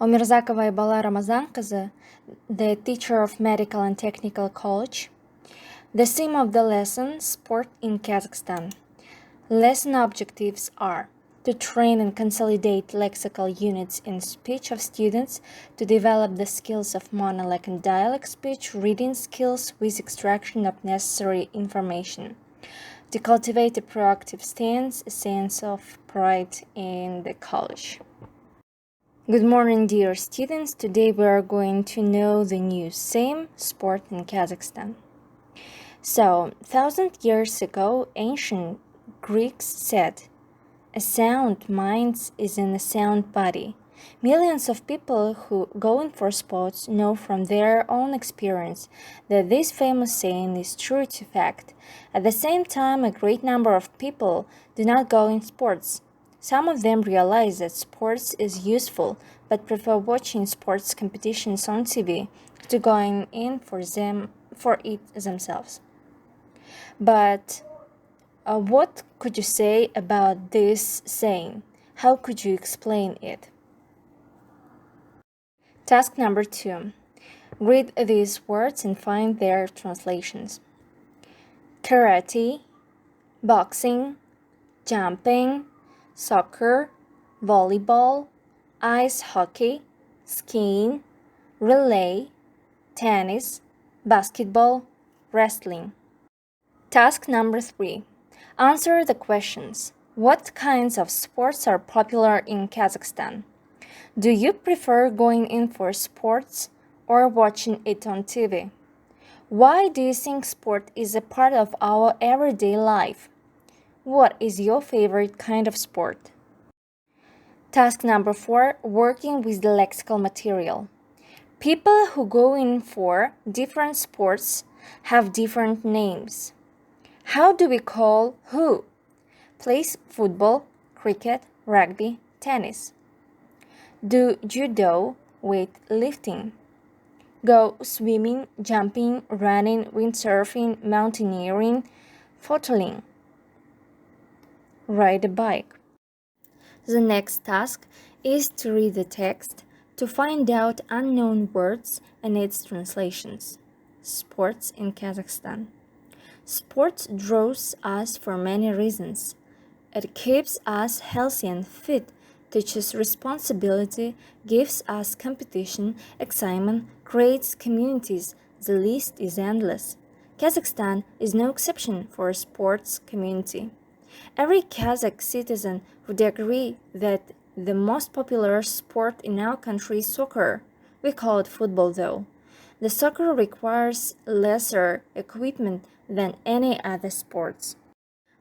Омирзакова A.R, the teacher of Medical and Technical College. The theme of the lesson, Sport in Kazakhstan. Lesson objectives are to train and consolidate lexical units in speech of students, to develop the skills of monologue and dialogue speech, reading skills with extraction of necessary information, to cultivate a proactive stance, a sense of pride in the college. Good morning, dear students. Today we are going to know the new theme, sport in Kazakhstan. So, 1,000 years ago, ancient Greeks said, "A sound mind is in a sound body." Millions of people who go in for sports know from their own experience that this famous saying is true to fact. At the same time, a great number of people do not go in sports. Some of them realize that sports is useful, but prefer watching sports competitions on TV to going in for it themselves. But what could you say about this saying? How could you explain it? Task number 2. Read these words and find their translations. Karate, boxing, jumping, soccer, volleyball, ice hockey, skiing, relay, tennis, basketball, wrestling. Task number 3. Answer the questions. What kinds of sports are popular in Kazakhstan? Do you prefer going in for sports or watching it on TV? Why do you think sport is a part of our everyday life? What is your favorite kind of sport? Task number 4. Working with the lexical material. People who go in for different sports have different names. How do we call who plays football, cricket, rugby, tennis? Do judo, weightlifting. Go swimming, jumping, running, windsurfing, mountaineering, photoling. Ride a bike. The next task is to read the text to find out unknown words and its translations. Sports in Kazakhstan. Sports draws us for many reasons. It keeps us healthy and fit, teaches responsibility, gives us competition, excitement, creates communities. The list is endless. Kazakhstan is no exception for a sports community. Every Kazakh citizen would agree that the most popular sport in our country is soccer. We call it football though. The soccer requires lesser equipment than any other sports.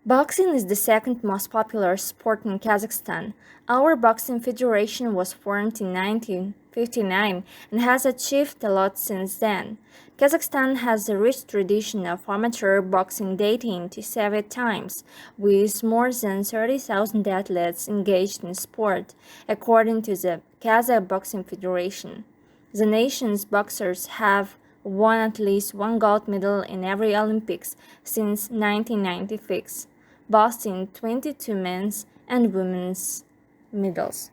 Boxing is the second most popular sport in Kazakhstan. Our boxing federation was formed in 1959 and has achieved a lot since then. Kazakhstan has a rich tradition of amateur boxing dating to Soviet times, with more than 30,000 athletes engaged in sport, according to the Kazakh Boxing Federation. The nation's boxers have won at least one gold medal in every Olympics since 1996, boasting 22 men's and women's medals.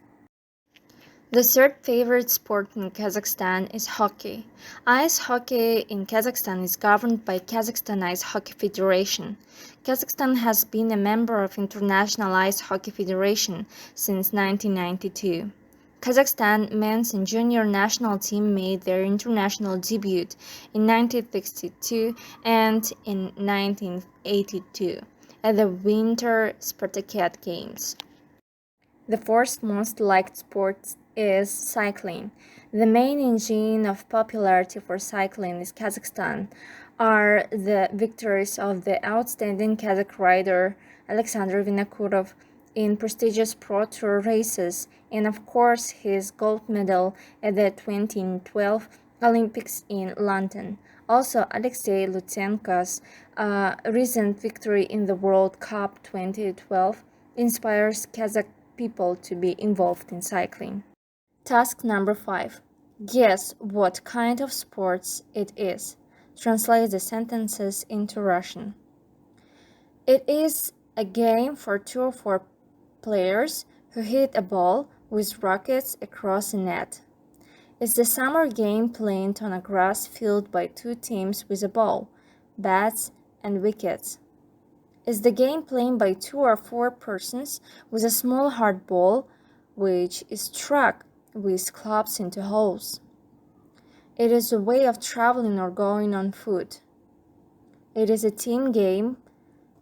The third favorite sport in Kazakhstan is hockey. Ice hockey in Kazakhstan is governed by Kazakhstan Ice Hockey Federation. Kazakhstan has been a member of International Ice Hockey Federation since 1992. Kazakhstan men's and junior national team made their international debut in 1962 and in 1982 at the Winter Spartakiad Games. The fourth most liked sport is cycling. The main engine of popularity for cycling in Kazakhstan are the victories of the outstanding Kazakh rider Alexander Vinokurov in prestigious Pro Tour races, and of course his gold medal at the 2012 Olympics in London. Also, Alexei Lutsenko's recent victory in the World Cup 2012 inspires Kazakh people to be involved in cycling. Task number 5. Guess what kind of sports it is. Translate the sentences into Russian. It is a game for 2 or 4 players who hit a ball with rackets across a net. Is the summer game played on a grass field by two teams with a ball, bats, and wickets? Is the game played by 2 or 4 persons with a small hard ball which is struck with clubs into holes? It is a way of traveling or going on foot. It is a team game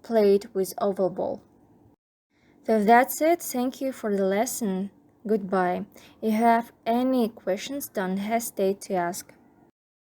played with oval ball. So that's it. Thank you for the lesson. Goodbye. If you have any questions, don't hesitate to ask.